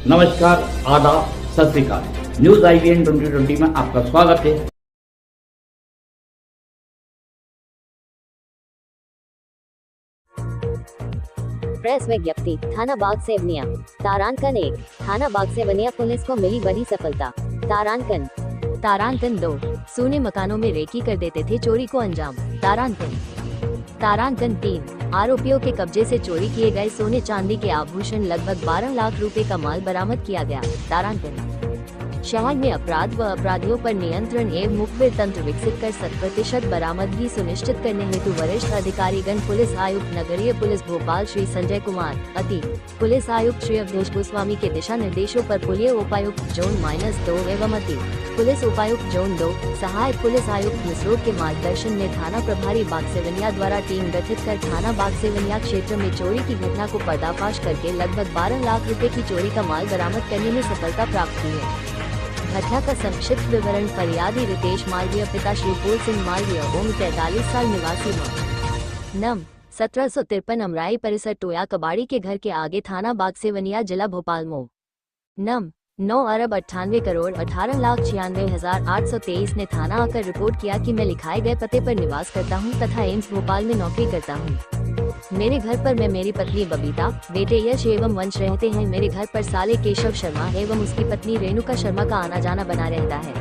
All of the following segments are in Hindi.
नमस्कार, आदाब, सत श्री अकाल। न्यूज IVN 2020 में आपका स्वागत है। प्रेस विज्ञप्ति। थाना बाग सेवनिया तारांकन 1। थाना बाग सेवनिया पुलिस को मिली बड़ी सफलता। तारांकन 2। सूने मकानों में रेकी कर देते थे चोरी को अंजाम। तारांकन 3। आरोपियों के कब्जे से चोरी किए गए सोने चांदी के आभूषण लगभग 12 लाख रुपए का माल बरामद किया गया। तारांकन शहर में अपराध व अपराधियों पर नियंत्रण एवं मुखबिर तंत्र विकसित कर 100% बरामदगी सुनिश्चित करने हेतु वरिष्ठ अधिकारीगण पुलिस आयुक्त नगरीय पुलिस भोपाल श्री संजय कुमार, अति पुलिस आयुक्त श्री अवधेश गोस्वामी के दिशा निर्देशों पर पुलिस उपायुक्त जोन -2 एवं अति पुलिस उपायुक्त जोन 2 सहायक पुलिस आयुक्त मिसरोद के मार्गदर्शन में थाना प्रभारी बागसेवनिया द्वारा टीम गठित कर थाना बागसेवनिया क्षेत्र में चोरी की घटना को पर्दाफाश करके लगभग 12 लाख रुपए की चोरी का माल बरामद करने में सफलता प्राप्त की है। घटना का संक्षिप्त विवरण। फरियादी रितेश मालवीय पिता श्री पूल सिंह मालवीय उम्र 43 साल निवासी नम 1753 अमराई परिसर टोया कबाड़ी के घर के आगे थाना बागसेवनिया जिला भोपाल मो नम 9 अरब 98 करोड़ 18,96,823 ने थाना आकर रिपोर्ट किया कि मैं लिखाए गए पते पर निवास करता हूं तथा एम्स भोपाल में नौकरी करता हूं। मेरे घर पर मैं मेरी पत्नी बबीता, बेटे यश एवं वंश रहते हैं। मेरे घर पर साले केशव शर्मा एवं उसकी पत्नी रेणुका शर्मा का आना जाना बना रहता है।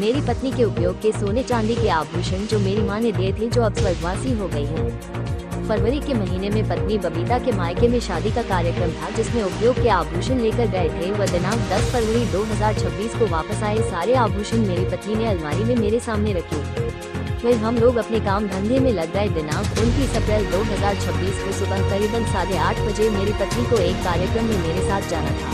मेरी पत्नी के उपयोग के सोने चांदी के आभूषण जो मेरी मां ने दिए थे जो अब स्वर्गवासी हो गई हैं। फरवरी के महीने में पत्नी बबीता के मायके में शादी का कार्यक्रम था जिसमें उपयोग के आभूषण लेकर गए थे व दिनांक 10 फरवरी 2026 को वापस आए सारे आभूषण मेरी पत्नी ने अलमारी में मेरे सामने रखे। फिर हम लोग अपने काम धंधे में लग गए। दिनांक 29 अप्रैल 2026 को सुबह करीबन 8:30 बजे मेरी पत्नी को एक कार्यक्रम में मेरे साथ जाना था।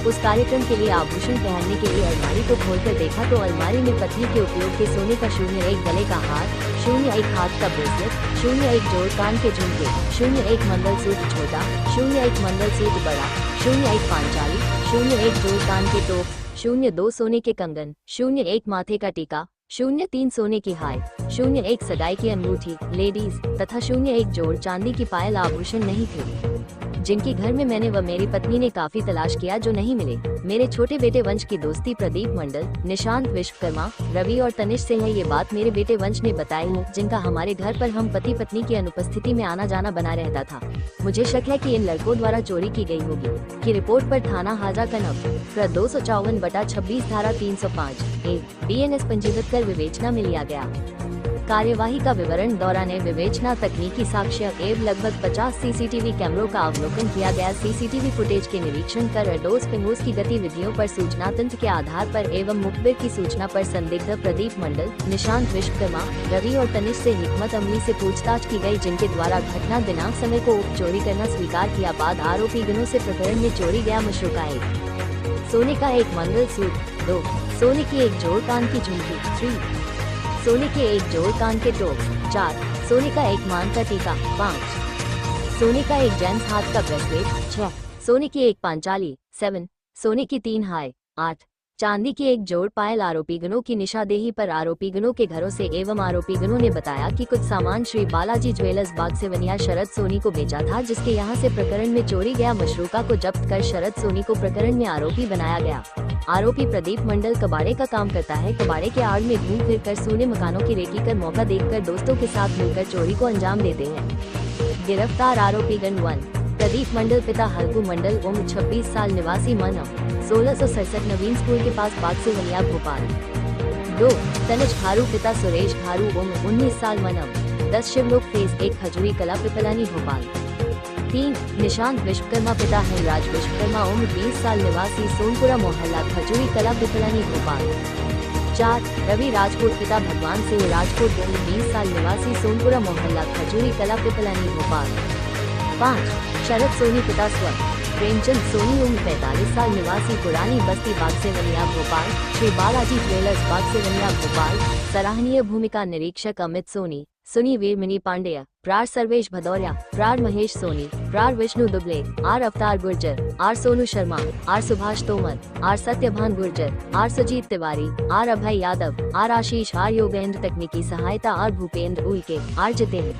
उस कार्यक्रम के लिए आभूषण पहनने के लिए अलमारी को खोलकर देखा तो अलमारी में पत्नी के उपयोग के सोने का 01 गले का हार, 01 हाथ का ब्रेसलेट, 01 जोड़ कान के झुमके, 01 मंगलसूत्र छोटा, 01 मंगलसूत्र बड़ा, 01 पांचाली, 01 जोड़ कान के टोप, 02 सोने के कंगन, 01 माथे का टीका, 03 सोने की हाय, 01 सगाई की अंगूठी लेडीज तथा 01 जोड़ चांदी की पायल आभूषण नहीं थे, जिनके घर में मैंने व मेरी पत्नी ने काफी तलाश किया जो नहीं मिले। मेरे छोटे बेटे वंश की दोस्ती प्रदीप मंडल, निशांत विश्वकर्मा, रवि और तनिष से है। ये बात मेरे बेटे वंश ने बताई है, जिनका हमारे घर पर हम पति पत्नी की अनुपस्थिति में आना जाना बना रहता था। मुझे शक है कि इन लड़कों द्वारा चोरी की गई होगी। की रिपोर्ट पर थाना हाजा कनब प्र 254/26 धारा 305 BNS पंजीकृत कर विवेचना में लिया गया। कार्यवाही का विवरण। दौरान विवेचना तकनीकी साक्ष्य एवं लगभग 50 CCTV कैमरों का अवलोकन किया गया। CCTV फुटेज के निरीक्षण कर अडोस पिंगोस की गतिविधियों पर सूचना तंत्र के आधार पर एवं मुखबिर की सूचना पर संदिग्ध प्रदीप मंडल, निशांत विश्वकर्मा, रवि और तनिष से हिकमत अमली से पूछताछ की गई, जिनके द्वारा घटना दिनांक समय को चोरी करना स्वीकार किया। बाद आरोपी गणों से प्रकरण में चोरी गया मशरूका 1 सोने का 1 मंगलसूत्र, 2 सोने की 1 जोड़ कान की झुमकी, 3 सोने के 1 जोड़ कान के टोप, 4 सोने का 1 मान का टीका, 5 सोने का 1 जेंट्स हाथ का ब्रेसलेट, 6 सोने की 1 पांचाली, 7 सोने की 3 हाय, 8 चांदी की 1 जोड़ पायल। आरोपी गणों की निशादेही पर आरोपी गणों के घरों से एवं आरोपी गणों ने बताया कि कुछ सामान श्री बालाजी ज्वेलर्स बागसेवनिया शरद सोनी को बेचा था, जिसके यहां से प्रकरण में चोरी गया मशरूका को जब्त कर शरद सोनी को प्रकरण में आरोपी बनाया गया। आरोपी प्रदीप मंडल कबाड़े का काम करता है। कबाड़े के आड़ में घूम फिर कर सोने मकानों की रेकी कर मौका देखकर दोस्तों के साथ मिलकर चोरी को अंजाम देते हैं। गिरफ्तार आरोपी गण 1 प्रदीप मंडल पिता हल्कू मंडल उम्र 26 साल निवासी मनम 1667 नवीन स्कूल के पास बागसेवनिया भोपाल। 2 तनिष घारू पिता सुरेश घारू उम्र 19 साल मनम 10 शिवलोक फेज 1 खजूरी कला पिपलानी भोपाल। 3 निशांत विश्वकर्मा पिता हिमराज विश्वकर्मा उम्र 20 साल निवासी सोनपुरा मोहल्ला खजूरी कला पिपलानी भोपाल। 4 रवि राजपूत पिता भगवान सिंह राजपूत उम्र 20 साल निवासी सोनपुरा मोहल्ला खजूरी कला पिपलानी भोपाल। 5 शरद सोनी पिता स्व प्रेमचंद सोनी उम्र 45 साल निवासी पुरानी बस्ती बागसेवनिया भोपाल। श्री बालाजी ज्वेलर्स बागसेवनिया भोपाल। सराहनीय भूमिका निरीक्षक अमित सोनी, सुनी वीरमणि पांडेय, प्रार सर्वेश भदौरिया, प्रार महेश सोनी, प्रार विष्णु दुबले, आर अवतार गुर्जर, आर सोनू शर्मा, आर सुभाष तोमर, आर सत्यभान गुर्जर, आर सुजीत तिवारी, आर अभय यादव, आर आशीष, आर योगेंद्र। तकनीकी सहायता आर भूपेंद्र उइके, आर जितेंद्र।